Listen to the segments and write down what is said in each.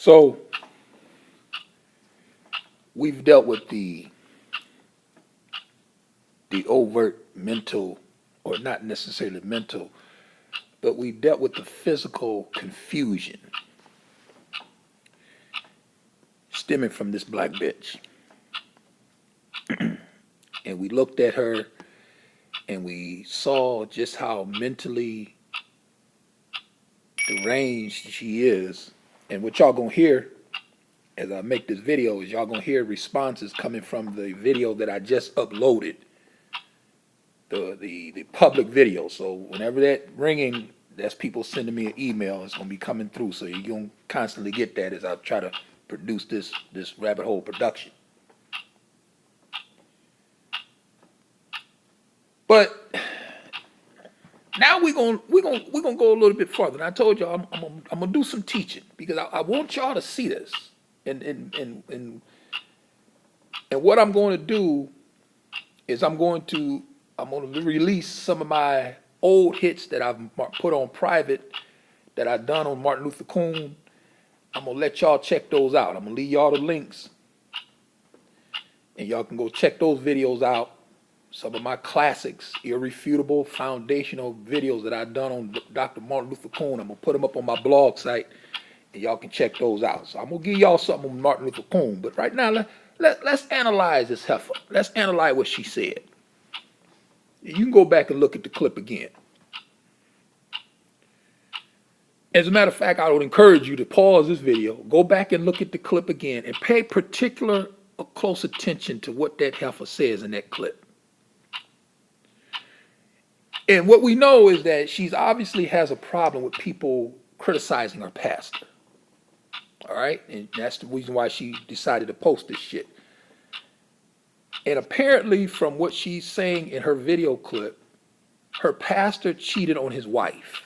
So we've dealt with the overt mental, or not necessarily mental, but we dealt with the physical confusion stemming from this black bitch. And we looked at her and we saw just how mentally deranged she is. And what y'all gonna hear as I make this video is y'all gonna hear responses coming from the video that I just uploaded, the public video. So whenever that ringing, that's people sending me an email. It's gonna be coming through. So you're gonna constantly get that as I try to produce this rabbit hole production. But now we're gonna go a little bit further. And I told y'all I'm gonna do some teaching because I want y'all to see this. And what I'm going to do is I'm going to release some of my old hits that I've put on private that I've done on Martin Luther King. I'm gonna let y'all check those out. I'm gonna leave y'all the links, and y'all can go check those videos out. Some of my classics, irrefutable, foundational videos that I've done on Dr. Martin Luther King. I'm gonna put them up on my blog site, and y'all can check those out. So I'm gonna give y'all something on Martin Luther King. But right now, let's analyze this heifer. Let's analyze what she said. You can go back and look at the clip again. As a matter of fact, I would encourage you to pause this video, go back and look at the clip again, and pay particular close attention to what that heifer says in that clip. And what we know is that she's obviously has a problem with people criticizing her pastor. All right? And that's the reason why she decided to post this shit. And apparently, from what she's saying in her video clip, her pastor cheated on his wife.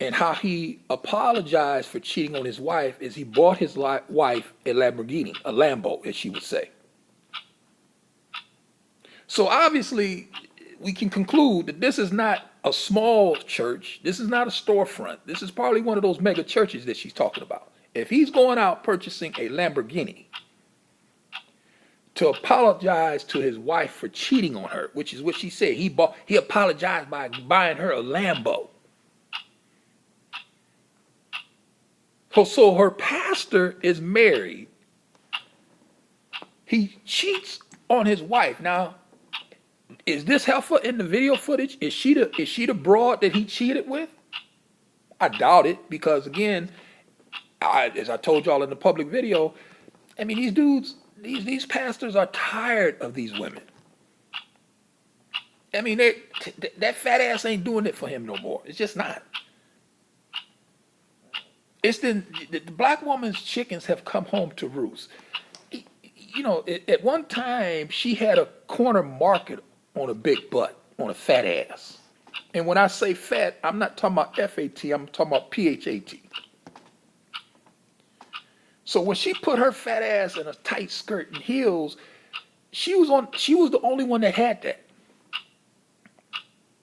And how he apologized for cheating on his wife is he bought his wife a Lamborghini, a Lambo, as she would say. So obviously, we can conclude that this is not a small church. This is not a storefront. This is probably one of those mega churches that she's talking about. If he's going out purchasing a Lamborghini to apologize to his wife for cheating on her, which is what she said, he apologized by buying her a Lambo. So her pastor is married. He cheats on his wife. Now, is this heifer in the video footage? Is she the broad that he cheated with? I doubt it, because again, as I told y'all in the public video, I mean, these dudes, these pastors are tired of these women. I mean, that fat ass ain't doing it for him no more. It's just not. It's the black woman's chickens have come home to roost. You know, at one time, she had a corner market on a big butt, on a fat ass. And when I say fat, I'm not talking about F-A-T, I'm talking about P-H-A-T. So when she put her fat ass in a tight skirt and heels, she was the only one that had that.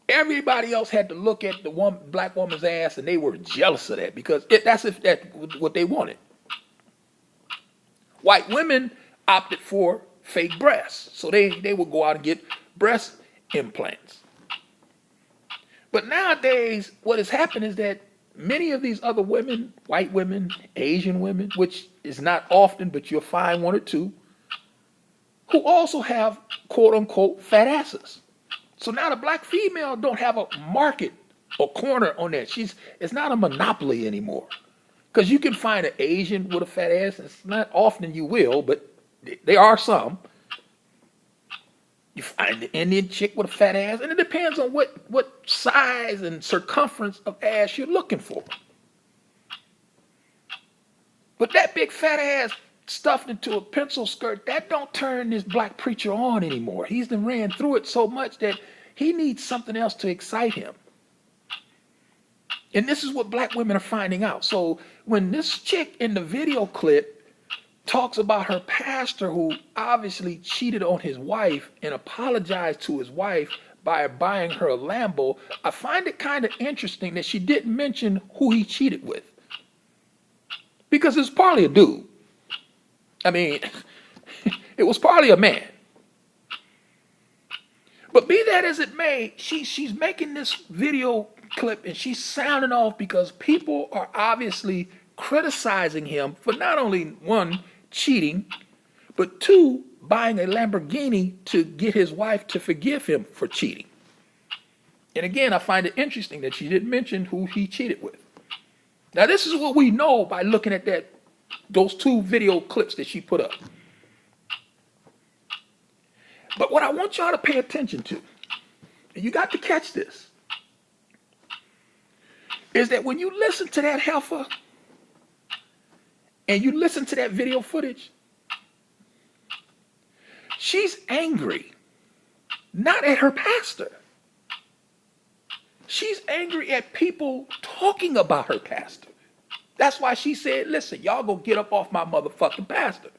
Everybody else had to look at the one black woman's ass, and they were jealous of that because that's what they wanted. White women opted for fake breasts, so they would go out and get breast implants. But nowadays, what has happened is that many of these other women, white women, Asian women, which is not often, but you'll find one or two, who also have quote unquote fat asses. So now the black female don't have a market or corner on that. It's not a monopoly anymore. Because you can find an Asian with a fat ass. It's not often you will, but there are some. You find the Indian chick with a fat ass, and it depends on what size and circumference of ass you're looking for. But that big fat ass stuffed into a pencil skirt, that don't turn this black preacher on anymore. He's done ran through it so much that he needs something else to excite him. And this is what black women are finding out. So when this chick in the video clip talks about her pastor who obviously cheated on his wife and apologized to his wife by buying her a Lambo, I find it kind of interesting that she didn't mention who he cheated with. because it's partly a dude. I mean, it was partly a man. But be that as it may, she's making this video clip and she's sounding off because people are obviously criticizing him for not only one, cheating, but two, buying a Lamborghini to get his wife to forgive him for cheating. And again, I find it interesting that she didn't mention who he cheated with. Now, this is what we know by looking at those two video clips that she put up. But what I want y'all to pay attention to, and you got to catch this, is that when you listen to that heifer and you listen to that video footage, she's angry, not at her pastor. She's angry at people talking about her pastor. That's why she said, listen, y'all go get up off my motherfucking pastor.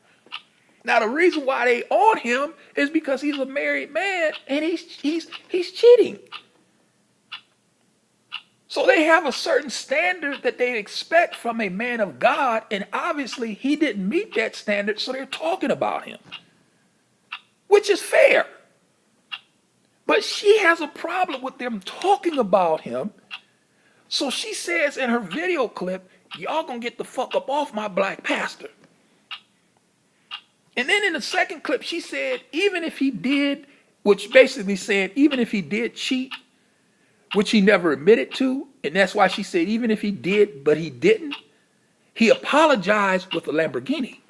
Now, the reason why they on him is because he's a married man and he's cheating. So they have a certain standard that they expect from a man of God, and obviously he didn't meet that standard, so they're talking about him, which is fair. But she has a problem with them talking about him, so she says in her video clip, y'all gonna get the fuck up off my black pastor. And then in the second clip, she said, even if he did, which basically said, even if he did cheat, which he never admitted to, and that's why she said, even if he did, but he didn't, he apologized with a Lamborghini.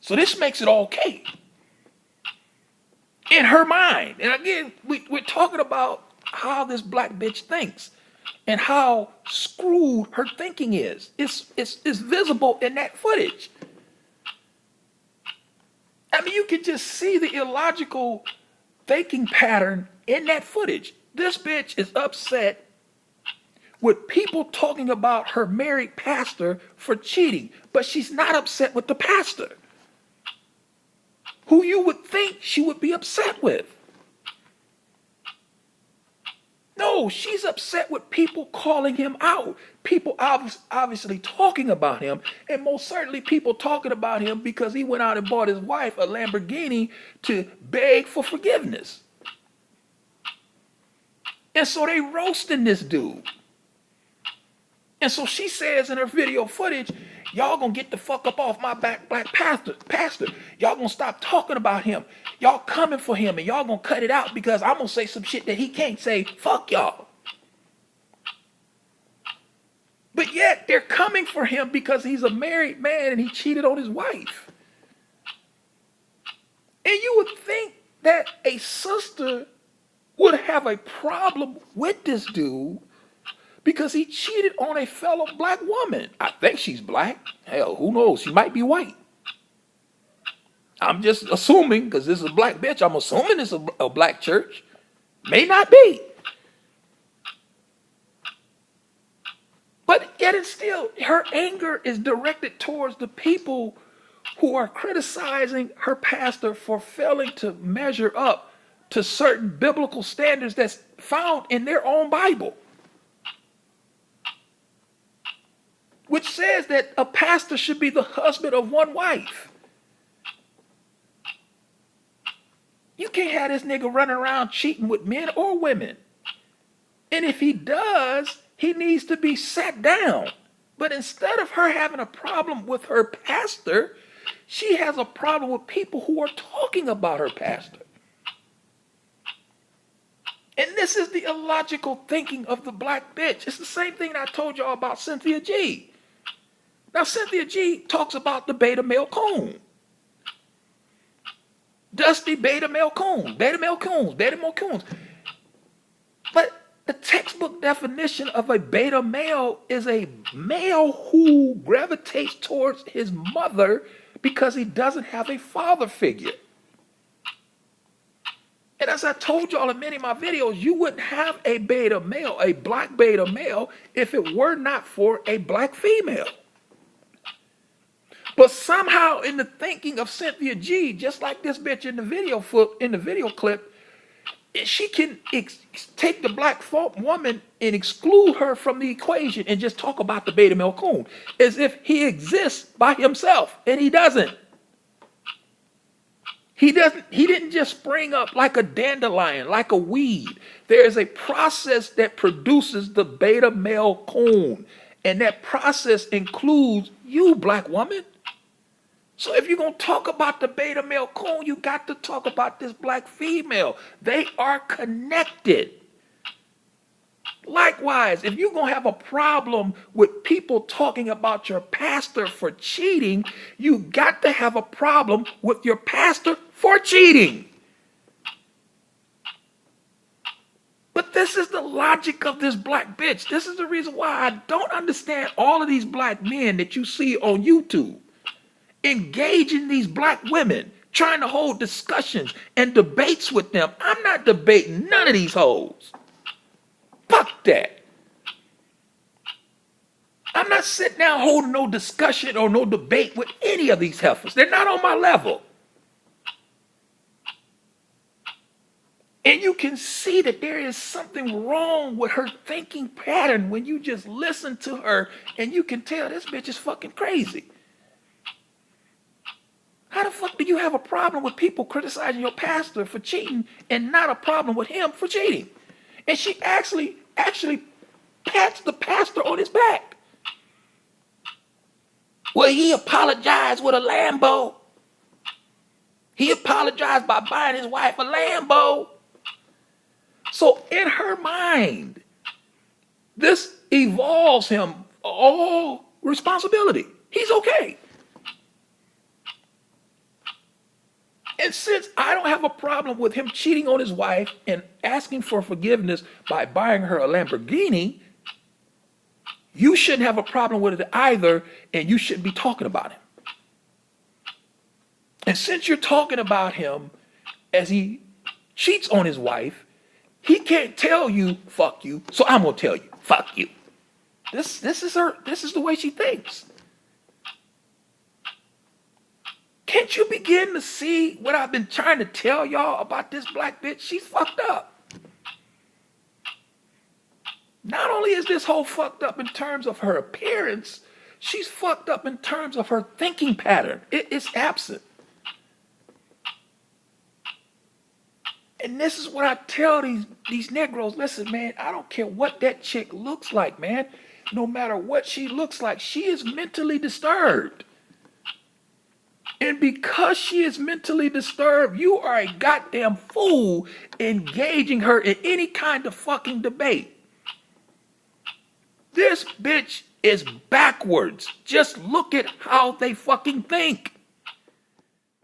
So this makes it okay. In her mind. And again, we're talking about how this black bitch thinks and how screwed her thinking is. It's visible in that footage. I mean, you can just see the illogical thinking pattern in that footage. This bitch is upset with people talking about her married pastor for cheating, but she's not upset with the pastor, who you would think she would be upset with. No, she's upset with people calling him out, people obviously talking about him, and most certainly people talking about him because he went out and bought his wife a Lamborghini to beg for forgiveness. And so they roasting this dude. And so she says in her video footage, y'all gonna get the fuck up off my black pastor. Y'all gonna stop talking about him. Y'all coming for him and y'all gonna cut it out because I'm gonna say some shit that he can't say. Fuck y'all. But yet they're coming for him because he's a married man and he cheated on his wife. And you would think that a sister would have a problem with this dude because he cheated on a fellow black woman. I think she's black. Hell, who knows? She might be white. I'm just assuming, because this is a black bitch, I'm assuming it's a black church. May not be. But yet it's still, her anger is directed towards the people who are criticizing her pastor for failing to measure up to certain biblical standards that's found in their own Bible, which says that a pastor should be the husband of one wife. You can't have this nigga running around cheating with men or women. And if he does, he needs to be sat down. But instead of her having a problem with her pastor, she has a problem with people who are talking about her pastor. And this is the illogical thinking of the black bitch. It's the same thing I told y'all about Cynthia G. Now, Cynthia G talks about the beta male coon. Dusty beta male coon. Beta male coons. Beta male coons. But the textbook definition of a beta male is a male who gravitates towards his mother because he doesn't have a father figure. And as I told y'all in many of my videos, you wouldn't have a beta male, a black beta male, if it were not for a black female. But somehow in the thinking of Cynthia G, just like this bitch in the video clip, she can take the black woman and exclude her from the equation and just talk about the beta male coon as if he exists by himself, and he doesn't. He doesn't. He didn't just spring up like a dandelion, like a weed. There is a process that produces the beta male coon, and that process includes you, black woman. So if you're going to talk about the beta male coon, you got to talk about this black female. They are connected. Likewise, if you're going to have a problem with people talking about your pastor for cheating, you got to have a problem with your pastor for cheating. But this is the logic of this black bitch. This is the reason why I don't understand all of these black men that you see on YouTube engaging these black women, trying to hold discussions and debates with them. I'm not debating none of these hoes. Fuck that. I'm not sitting down holding no discussion or no debate with any of these heifers. They're not on my level. And you can see that there is something wrong with her thinking pattern when you just listen to her, and you can tell this bitch is fucking crazy. How the fuck do you have a problem with people criticizing your pastor for cheating and not a problem with him for cheating? And she actually pats the pastor on his back. Well, he apologized with a Lambo. He apologized by buying his wife a Lambo. So in her mind, this evolves him all responsibility. He's okay. And since I don't have a problem with him cheating on his wife and asking for forgiveness by buying her a Lamborghini, you shouldn't have a problem with it either, and you shouldn't be talking about him. And since you're talking about him as he cheats on his wife, he can't tell you, fuck you, so I'm going to tell you, fuck you. This is the way she thinks. Can't you begin to see what I've been trying to tell y'all about this black bitch? She's fucked up. Not only is this whole fucked up in terms of her appearance, she's fucked up in terms of her thinking pattern. It's absent. And this is what I tell these Negroes. Listen, man, I don't care what that chick looks like, man. No matter what she looks like, she is mentally disturbed. And because she is mentally disturbed, you are a goddamn fool engaging her in any kind of fucking debate. This bitch is backwards. Just look at how they fucking think.